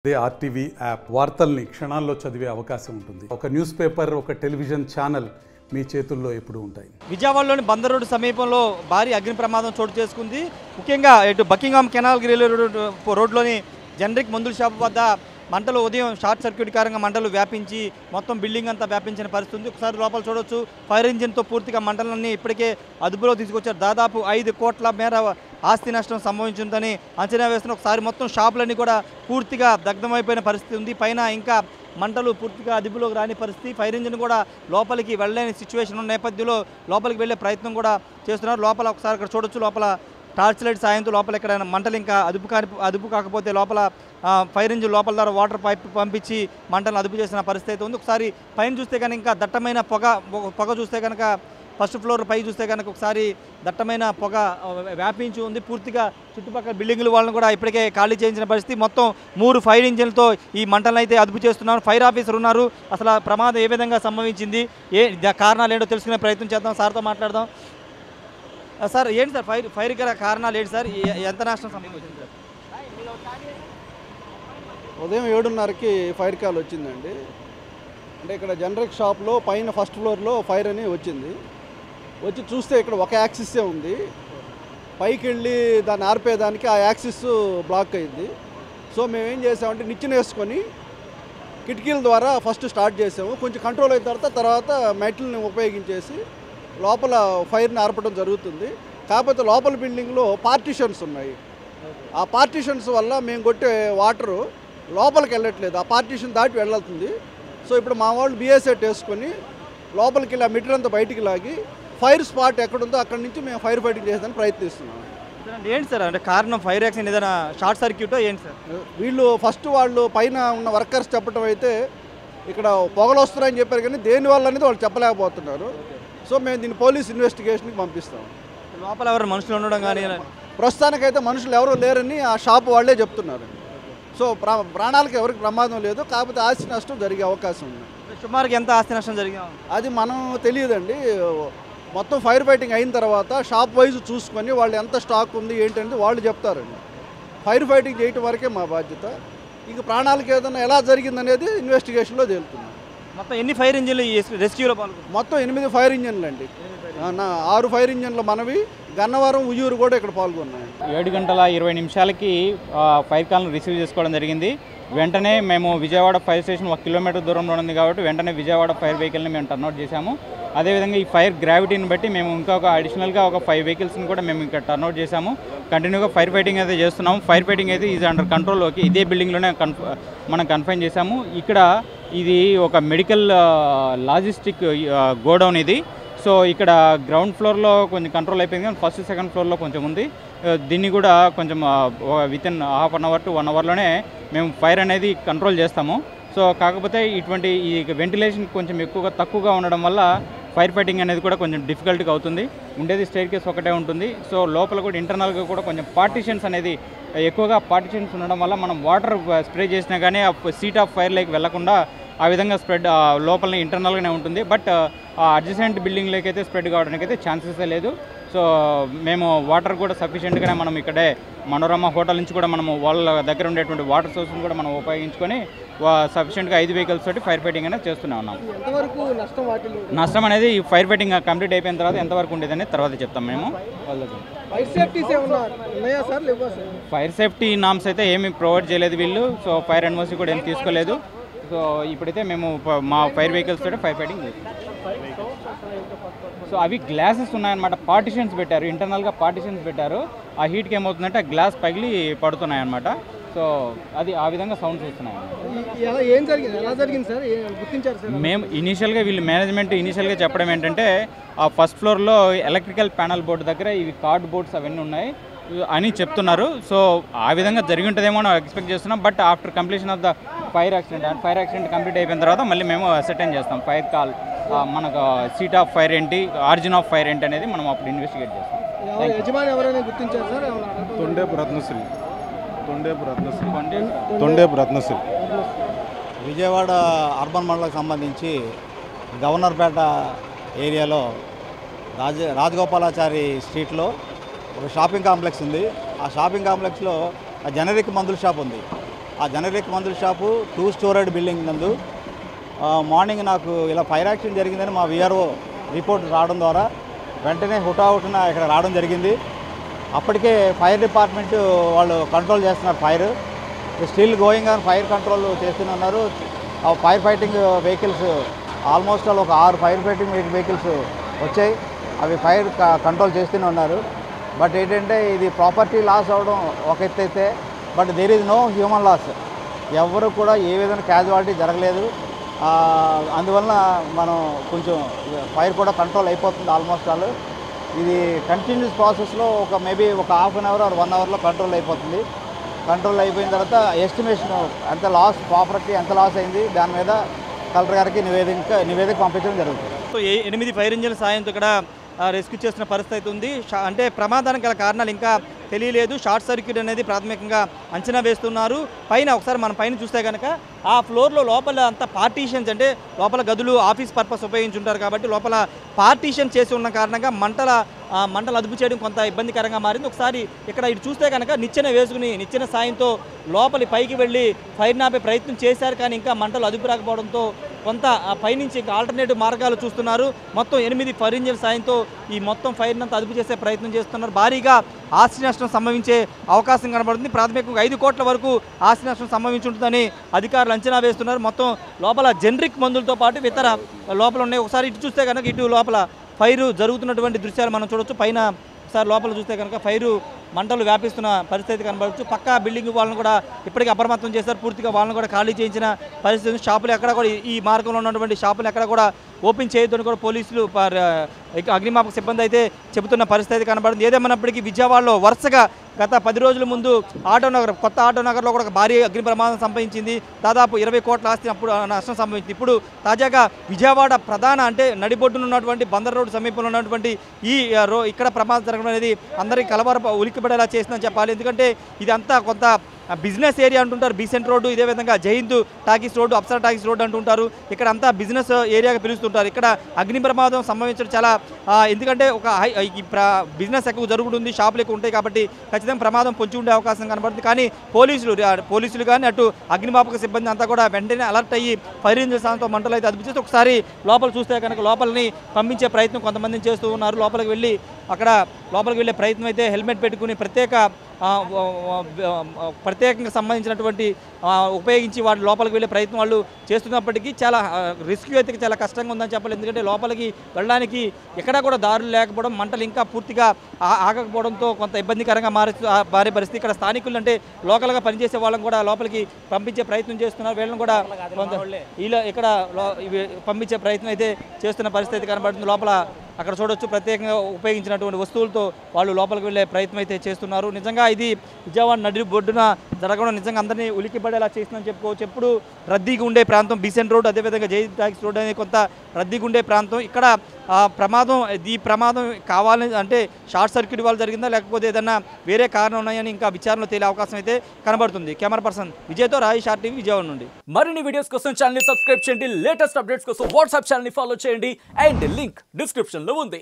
అదే RTV app వార్తల్ని క్షణాల్లో చదివే అవకాశం ఉంటుంది. ఒక న్యూస్ పేపర్, ఒక టెలివిజన్ ఛానల్ మీ చేతుల్లో ఎప్పుడూ ఉంటాయి. విజయవాడలోని బందర్ రోడ్డు సమీపంలో భారీ అగ్ని ప్రమాదం చోటు చేసుకుంది. ముఖ్యంగా ఇటు బకింగ్హామ్ కెనాల్ గిరి రోడ్లోని జనరిక్ మందుల షాపు వద్ద మంటలు ఉదయం షార్ట్ సర్క్యూట్ కారణంగా మంటలు వ్యాపించి మొత్తం బిల్డింగ్ అంతా వ్యాపించిన పరిస్థితి ఉంది. ఒకసారి లోపల చూడొచ్చు, ఫైర్ ఇంజిన్తో పూర్తిగా మంటలన్నీ ఇప్పటికే అదుపులో తీసుకొచ్చారు. దాదాపు 5 కోట్ల మేర ఆస్తి నష్టం సంభవించిందని అంచనా వేస్తున్న. ఒకసారి మొత్తం షాపులన్నీ కూడా పూర్తిగా దగ్ధమైపోయిన పరిస్థితి ఉంది. పైన ఇంకా మంటలు పూర్తిగా అదుపులోకి రాని పరిస్థితి. ఫైర్ ఇంజిన్ కూడా లోపలికి వెళ్ళలేని సిచ్యువేషన్ ఉన్న నేపథ్యంలో లోపలికి వెళ్ళే ప్రయత్నం కూడా చేస్తున్నారు. లోపల ఒకసారి అక్కడ చూడొచ్చు, లోపల టార్చ్ లైట్ సాయంతో లోపల ఎక్కడ మంటలు ఇంకా అదుపు కాకపోతే లోపల ఫైర్ ఇంజిన్ లోపల ద్వారా వాటర్ పైప్ పంపించి మంటలను అదుపు చేసిన పరిస్థితి అయితే ఉంది. ఒకసారి పైన చూస్తే కనుక ఇంకా దట్టమైన పొగ చూస్తే కనుక ఫస్ట్ ఫ్లోర్ పై చూస్తే కనుక ఒకసారి దట్టమైన పొగ వ్యాపించి ఉంది. పూర్తిగా చుట్టుపక్కల బిల్డింగుల వాళ్ళని కూడా ఇప్పటికే ఖాళీ చేయించిన పరిస్థితి. మొత్తం 3 ఫైర్ ఇంజిన్లతో ఈ మంటలను అయితే అదుపు చేస్తున్నారు. ఫైర్ ఆఫీసర్ ఉన్నారు. అసలు ప్రమాదం ఏ విధంగా సంభవించింది, కారణాలు ఏంటో తెలుసుకునే ప్రయత్నం చేద్దాం. సార్తో మాట్లాడదాం. సార్ ఏంటి సార్ ఫైర్ కారణాలు ఏంటి సార్, ఎంత నష్టం సంభవించింది సార్? ఉదయం 7:30కి ఫైర్ కాల్ వచ్చిందండి. అంటే ఇక్కడ జనరిక్ షాప్లో పైన ఫస్ట్ ఫ్లోర్లో ఫైర్ అని వచ్చింది. వచ్చి చూస్తే ఇక్కడ ఒక యాక్సిస్సే ఉంది. పైకి వెళ్ళి దాన్ని ఆర్పేదానికి ఆ యాక్సిస్ బ్లాక్ అయింది. సో మేము ఏం చేసామంటే నిచ్చెన వేసుకొని కిటికీల ద్వారా ఫస్ట్ స్టార్ట్ చేసాము. కొంచెం కంట్రోల్ అయిన తర్వాత మెటల్ని ఉపయోగించేసి లోపల ఫైర్ని ఆర్పడం జరుగుతుంది. కాకపోతే లోపల బిల్డింగ్లో పార్టిషన్స్ ఉన్నాయి. ఆ పార్టిషన్స్ వల్ల మేము కొట్టే వాటరు లోపలికి వెళ్ళట్లేదు, ఆ పార్టిషన్ దాటి వెళ్ళవుతుంది. సో ఇప్పుడు మా వాళ్ళు బిఎస్ఎట్ వేసుకొని లోపలికి వెళ్ళి ఆ మెటీరియల్ అంతా బయటికి లాగి ఫైర్ స్పాట్ ఎక్కడుందో అక్కడి నుంచి మేము ఫైర్ ఫైటింగ్ చేసేదానికి ప్రయత్నిస్తున్నాం. ఏంటి సార్ అంటే కారణం, ఫైర్ యాక్సిడెంట్ ఏదైనా షార్ట్ సర్క్యూటో ఏంటి సార్? వీళ్ళు ఫస్ట్ వాళ్ళు పైన ఉన్న వర్కర్స్ చెప్పడం అయితే ఇక్కడ పొగలు వస్తున్నాయని చెప్పారు, కానీ దేనివల్ల అనేది వాళ్ళు చెప్పలేకపోతున్నారు. సో మేము దీన్ని పోలీస్ ఇన్వెస్టిగేషన్కి పంపిస్తాం. లోపల ఎవరు మనుషులు ఉండడం కానీ? ప్రస్తుతానికైతే మనుషులు ఎవరు లేరని ఆ షాప్ వాళ్ళే చెప్తున్నారు. సో ప్రాణాలకు ఎవరికి ప్రమాదం లేదు, కాకపోతే ఆస్తి నష్టం జరిగే అవకాశం ఉంది. సుమారుగా ఎంత ఆస్తి నష్టం జరిగింది అది మనం తెలియదండి. మొత్తం ఫైర్ ఫైటింగ్ అయిన తర్వాత షాప్ వైజ్ చూసుకొని వాళ్ళు ఎంత స్టాక్ ఉంది ఏంటంటే వాళ్ళు చెప్తారండి. ఫైర్ ఫైటింగ్ చేయటం వరకే మా బాధ్యత. ఇంక ప్రాణాలకు ఏదైనా ఎలా జరిగిందనేది ఇన్వెస్టిగేషన్లో తేలుతుంది. మొత్తం ఎన్ని ఫైర్ ఇంజిన్లు ఈ రెస్క్యూలో పాల్గొన్నారు? మొత్తం 8 ఫైర్ ఇంజిన్లు అండి. 6 ఫైర్ ఇంజిన్లు మనవి, గన్నవరం, ఉయ్యూరు కూడా ఇక్కడ పాల్గొన్నాయి. 7:20 ఫైర్ కాల్ను రిసీవ్ చేసుకోవడం జరిగింది. వెంటనే మేము విజయవాడ ఫైర్ స్టేషన్ 1 కిలోమీటర్ దూరంలో ఉంది కాబట్టి వెంటనే విజయవాడ ఫైర్ వెహికల్ని మేము టర్న్అవుట్ చేశాము. అదేవిధంగా ఈ ఫైర్ గ్రావిటీని బట్టి మేము ఇంకొక అడిషనల్గా ఒక 5 వెహికల్స్ని కూడా మేము ఇక్కడ టర్న్అవుట్ చేశాము. కంటిన్యూగా ఫైర్ ఫైటింగ్ అయితే చేస్తున్నాము. ఫైర్ ఫైటింగ్ అయితే ఈజ్ అండర్ కంట్రోల్లోకి ఇదే బిల్డింగ్లోనే మనం కన్ఫైన్ చేశాము. ఇక్కడ ఇది ఒక మెడికల్ లాజిస్టిక్ గోడౌన్ ఇది. సో ఇక్కడ గ్రౌండ్ ఫ్లోర్లో కొంచెం కంట్రోల్ అయిపోయింది, కానీ ఫస్ట్ సెకండ్ ఫ్లోర్లో కొంచెం ఉంది. దీన్ని కూడా కొంచెం within half an hour to 1 అవర్లోనే మేము ఫైర్ అనేది కంట్రోల్ చేస్తాము. సో కాకపోతే ఇటువంటి ఈ వెంటిలేషన్ కొంచెం తక్కువగా ఉండడం వల్ల ఫైర్ ఫైటింగ్ అనేది కూడా కొంచెం డిఫికల్ట్గా అవుతుంది. ఉండేది స్టేర్ కేస్ ఒకటే ఉంటుంది. సో లోపల కూడా ఇంటర్నల్గా కూడా కొంచెం పార్టిషన్స్ అనేది ఎక్కువగా పార్టిషన్స్ ఉండడం వల్ల మనం వాటర్ స్ప్రే చేసినా కానీ ఆ సీట్ ఆఫ్ ఫైర్ లేక్ వెళ్లకుండా ఆ విధంగా స్ప్రెడ్ లోపల ఇంటర్నల్గానే ఉంటుంది. బట్ అడ్జసెంట్ బిల్డింగ్లోకి అయితే స్ప్రెడ్ కావడానికి అయితే ఛాన్సెస్ లేదు. సో మేము వాటర్ కూడా సఫిషియెంట్గానే మనం ఇక్కడే మనోరమ హోటల్ నుంచి కూడా మనము వాళ్ళ దగ్గర ఉండేటువంటి వాటర్ సోర్స్ని కూడా మనం ఉపయోగించుకొని సఫిషియెంట్గా 5 వెహికల్స్ తోటి ఫైర్ ఫైటింగ్ అనేది చేస్తూనే ఉన్నాం. నష్టం అనేది ఈ ఫైర్ ఫైటింగ్ కంప్లీట్ అయిపోయిన తర్వాత ఎంతవరకు ఉండేదని తర్వాత చెప్తాం మేము వాళ్ళకి. ఫైర్ సేఫ్టీ నామ్స్ అయితే ఏమీ ప్రొవైడ్ చేయలేదు వీళ్ళు. సో ఫైర్ ఎన్ఓసి కూడా ఏమి తీసుకోలేదు. సో ఇప్పుడైతే మేము మా ఫైర్ వెహికల్స్ తోటి ఫైర్ ఫైటింగ్ చేస్తాం. సో అవి గ్లాసెస్ ఉన్నాయన్నమాట, పార్టిషన్స్ పెట్టారు, ఇంటర్నల్గా పార్టిషన్స్ పెట్టారు. ఆ హీట్కి ఏమవుతుందంటే ఆ గ్లాస్ పగిలి పడుతున్నాయి అన్నమాట. సో అది ఆ విధంగా సౌండ్స్ వస్తున్నాయి. మేము ఇనీషియల్గా వీళ్ళు మేనేజ్మెంట్ ఇనీషియల్గా చెప్పడం ఏంటంటే ఆ ఫస్ట్ ఫ్లోర్లో ఎలక్ట్రికల్ ప్యానల్ బోర్డు దగ్గర ఇవి కార్డ్ బోర్డ్స్ అవన్నీ ఉన్నాయి అని చెప్తున్నారు. సో ఆ విధంగా జరిగి ఉంటుందేమో ఎక్స్పెక్ట్ చేస్తున్నాం. But after completion of the fire accident complete అయిపోయిన తర్వాత మళ్ళీ మేము అసర్టైన్ చేస్తాం ఫైర్ కాల్, మనకు సీట్ ఆఫ్ ఫైర్ ఏంటి, ఆరిజిన్ ఆఫ్ ఫైర్ ఏంటి అనేది మనం అప్పుడు ఇన్వెస్టిగేట్ చేస్తాం. తొండేపు రత్నశ్రీ విజయవాడ అర్బన్ మండలకు సంబంధించి గవర్నర్పేట ఏరియాలో రాజగోపాలాచారి స్ట్రీట్లో ఒక షాపింగ్ కాంప్లెక్స్ ఉంది. ఆ షాపింగ్ కాంప్లెక్స్లో జనరిక్ మందుల షాప్ ఉంది. ఆ జనరిక్ మందుల షాపు 2 స్టోరేడ్ బిల్డింగ్ నందు మార్నింగ్ నాకు ఇలా ఫైర్ యాక్సిడెంట్ జరిగిందని మా విఆర్ఓ రిపోర్ట్ రావడం ద్వారా వెంటనే హుటాహుటిన ఇక్కడ రావడం జరిగింది. అప్పటికే ఫైర్ డిపార్ట్మెంట్ వాళ్ళు కంట్రోల్ చేస్తున్నారు. Fire still going on, fire control చేస్తూనే ఉన్నారు. ఆ ఫైర్ ఫైటింగ్ వెహికల్స్ ఆల్మోస్ట్ ఒక 6 ఫైర్ ఫైటింగ్ వెహికల్స్ వచ్చాయి. అవి ఫైర్ కంట్రోల్ చేస్తూనే ఉన్నారు. బట్ ఏంటంటే ఇది ప్రాపర్టీ లాస్ అవ్వడం ఒక ఎత్తు అయితే, but there is no human loss. ఎవరు కూడా ఏ విధంగా క్యాజువాలిటీ జరగలేదు. అందువల్ల మనం కొంచెం ఫైర్ కూడా కంట్రోల్ అయిపోతుంది ఆల్మోస్ట్ ఆల్. ఇది కంటిన్యూస్ ప్రాసెస్లో మేబీ ఒక హాఫ్ అన్ అవర్ ఆర్ 1 అవర్లో కంట్రోల్ అయిపోతుంది. కంట్రోల్ అయిపోయిన తర్వాత ఎస్టిమేషన్ ఎంత లాస్, ప్రాపర్టీ ఎంత లాస్ అయింది దాని మీద కలెక్టర్ గారికి నివేదిక పంపించడం జరుగుతుంది. సో 8 ఫైర్ ఇంజిన్ల సాయంతో ఇక్కడ రెస్క్యూ చేసిన పరిస్థితి ఉంది. అంటే ప్రమాదానికి గల కారణాలు ఇంకా తెలియలేదు. షార్ట్ సర్క్యూట్ అనేది ప్రాథమికంగా అంచనా వేస్తున్నారు. ఒకసారి మనం పైన చూస్తే కనుక ఆ ఫ్లోర్లో లోపల అంతా పార్టీషన్స్, అంటే లోపల గదులు ఆఫీస్ పర్పస్ ఉపయోగించుంటారు కాబట్టి లోపల పార్టీషన్ చేసి ఉన్న కారణంగా మంటలు అదుపు చేయడం కొంత ఇబ్బందికరంగా మారింది. ఒకసారి ఇక్కడ ఇటు చూస్తే కనుక నిచ్చెన సాయంతో లోపలి పైకి వెళ్ళి ఫైర్ నాపే ప్రయత్నం చేశారు. కానీ ఇంకా మంటలు అదుపు రాకపోవడంతో కొంత పైనుంచి ఇంకా ఆల్టర్నేటివ్ మార్గాలు చూస్తున్నారు. మొత్తం 8 ఫైర్ ఇంజిన్ సాయంతో ఈ మొత్తం ఫైర్ని అంతా అదుపు చేసే ప్రయత్నం చేస్తున్నారు. భారీగా ఆస్తి నష్టం సంభవించే అవకాశం కనబడుతుంది. ప్రాథమికంగా 5 కోట్ల వరకు ఆస్తి నష్టం సంభవించుంటుందని అధికారులు అంచనా వేస్తున్నారు. మొత్తం లోపల జనరిక్ మందులతో పాటు ఇతర లోపల ఉన్నాయి. ఒకసారి ఇటు చూస్తే కనుక ఇటు లోపల ఫైరు జరుగుతున్నటువంటి దృశ్యాలు మనం చూడొచ్చు. పైన ఒకసారి లోపల చూస్తే కనుక ఫైరు మంటలు వ్యాపిస్తున్న పరిస్థితి కనబడవచ్చు. పక్కా బిల్డింగ్ వాళ్ళని కూడా ఇప్పటికీ అప్రమత్తం చేశారు. పూర్తిగా వాళ్ళని కూడా ఖాళీ చేయించిన పరిస్థితి. షాపులు ఎక్కడ కూడా ఈ మార్గంలో ఉన్నటువంటి షాపులు ఎక్కడ కూడా ఓపెన్ చేయొద్దని కూడా పోలీసులు అగ్నిమాపక సిబ్బంది అయితే చెబుతున్న పరిస్థితి కనబడింది. ఏదేమన్నప్పటికీ విజయవాడలో వరుసగా గత 10 రోజుల ముందు కొత్త ఆటోనగర్లో కూడా ఒక భారీ అగ్ని ప్రమాదం సంభవించింది. దాదాపు 20 కోట్ల ఆస్తి అప్పుడు నష్టం సంభవించింది. ఇప్పుడు తాజాగా విజయవాడ ప్రధాన అంటే నడిబొడ్డున ఉన్నటువంటి బందర్ రోడ్డు సమీపంలో ఉన్నటువంటి ఇక్కడ ప్రమాదం జరగడం అనేది అందరికీ ఉలిక్కిపడేలా చేసిందని చెప్పాలి. ఎందుకంటే ఇదంతా కొంత బిజినెస్ ఏరియా అంటుంటారు. బీసెంట్ రోడ్డు, ఇదే విధంగా Jaihind talkies road, Apsara talkies road అంటుంటారు. ఇక్కడ అంతా బిజినెస్ ఏరియాగా పిలుస్తుంటారు. ఇక్కడ అగ్ని ప్రమాదం సంభవించడం చాలా ఎందుకంటే బిజినెస్ ఎక్కువ జరుగుతుంది, షాపులు ఎక్కువ ఉంటాయి కాబట్టి ఖచ్చితంగా ప్రమాదం పొంచి ఉండే అవకాశం కనబడుతుంది. కానీ పోలీసులు కానీ అటు అగ్నిమాపక సిబ్బంది అంతా కూడా వెంటనే అలర్ట్ అయ్యి ఫైర్ ఇంజిన్ సాయంతో మంటలు అయితే అదుపు చేసి ఒకసారి లోపల చూస్తే కనుక లోపలిని పంపించే ప్రయత్నం కొంతమందిని చేస్తూ ఉన్నారు. లోపలికి వెళ్ళే ప్రయత్నం అయితే హెల్మెట్ పెట్టుకుని ప్రత్యేకంగా సంబంధించినటువంటి ఉపయోగించి వాళ్ళు లోపలికి వెళ్ళే ప్రయత్నం వాళ్ళు చేస్తున్నప్పటికీ చాలా రెస్క్యూ అయితే చాలా కష్టంగా ఉందని చెప్పాలి. ఎందుకంటే లోపలికి వెళ్ళడానికి ఎక్కడా కూడా దారులు లేకపోవడం, మంటలు ఇంకా పూర్తిగా ఆగకపోవడంతో కొంత ఇబ్బందికరంగా మారే పరిస్థితి. ఇక్కడ స్థానికులు అంటే లోకల్గా పనిచేసే వాళ్ళని కూడా లోపలికి పంపించే ప్రయత్నం చేస్తున్నారు. వీళ్ళని కూడా ఇక్కడ పంపించే ప్రయత్నం అయితే చేస్తున్న పరిస్థితి కనబడుతుంది. లోపల అక్కడ చూడొచ్చు ప్రత్యేకంగా ఉపయోగించినటువంటి వస్తువులతో వాళ్ళు లోపలికి వెళ్ళే ప్రయత్నం అయితే చేస్తున్నారు. నిజంగా ఇది విజయవాడ నడి బొడ్డున జరగడం నిజంగా అందరినీ ఉలిక్కిపడేలా చేస్తుందని చెప్పుకోవచ్చు. ఎప్పుడు రద్దీగా ఉండే ప్రాంతం బీసెంట్ రోడ్, అదేవిధంగా జైహింద్ టాకీస్ రోడ్ అనేది కొంత రద్దీగా ఉండే ప్రాంతం. ఇక్కడ ఈ ప్రమాదం కావాలని అంటే షార్ట్ సర్క్యూట్ వల్ల జరిగిందా లేకపోతే ఏదన్నా వేరే కారణం ఉన్నాయని ఇంకా విచారణలో తేలే అవకాశం అయితే కనబడుతుంది. కెమెరా పర్సన్ విజయ్తో రాయి, షార్ట్ టీవీ, విజయవాడ నుండి. మరిన్ని వీడియోస్ కోసం ఛానల్ ని సబ్స్క్రైబ్ చేయండి. లేటెస్ట్ అప్డేట్స్ కోసం వాట్సాప్ ఛానల్ ని ఫాలో చేయండి. అండ్ లింక్ డిస్క్రిప్షన్ లో ఉంది.